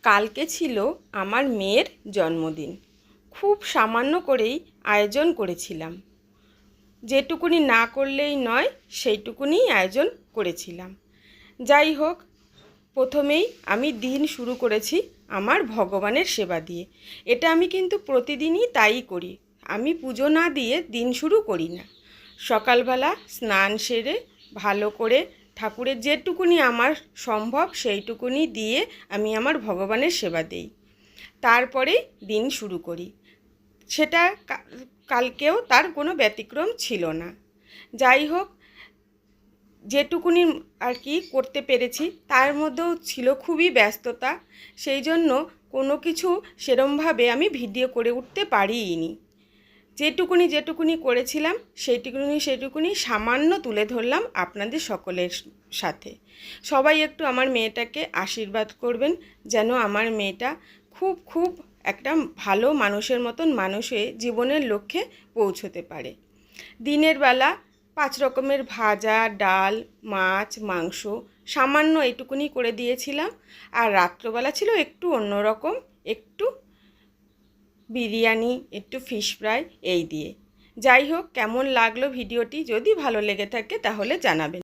কালকে ছিল আমার মেয়ের জন্মদিন। খুব সামান্য করেই আয়োজন করেছিলাম। যেটুকুনি না করলেই নয় সেইটুকুনি আয়োজন করেছিলাম। যাই হোক, প্রথমেই আমি দিন শুরু করেছি আমার ভগবানের সেবা দিয়ে। এটা আমি কিন্তু প্রতিদিনই তাই করি। আমি পুজো না দিয়ে দিন শুরু করি না। সকালবেলা স্নান সেরে ভালো করে ঠাকুরের যেটুকুনি আমার সম্ভব সেইটুকুনি দিয়ে আমি আমার ভগবানের সেবা দিই, তারপরেই দিন শুরু করি। সেটা কালকেও তার কোনো ব্যতিক্রম ছিল না। যাই হোক, যেটুকুনি আর কি করতে পেরেছি তার মধ্যেও ছিল খুবই ব্যস্ততা, সেই জন্য কোনো কিছু সেরমভাবে আমি ভিডিও করে উঠতে পারিনি। যেটুকুনি করেছিলাম সেইটুকুনি সামান্য তুলে ধরলাম আপনাদের সকলের সাথে। সবাই একটু আমার মেয়েটাকে আশীর্বাদ করবেন, যেন আমার মেয়েটা খুব খুব একটা ভালো মানুষের মতন মানুষ হয়ে জীবনের লক্ষ্যে পৌঁছতে পারে। দিনের বেলা 5 রকমের ভাজা, ডাল, মাছ, মাংস সামান্য এইটুকুনি করে দিয়েছিলাম। আর রাত্রবেলা ছিল একটু অন্যরকম, একটু বিরিয়ানি, একটু ফিশ ফ্রাই এই দিয়ে। যাই হোক, কেমন লাগলো ভিডিওটি? যদি ভালো লেগে থাকে তাহলে জানাবেন।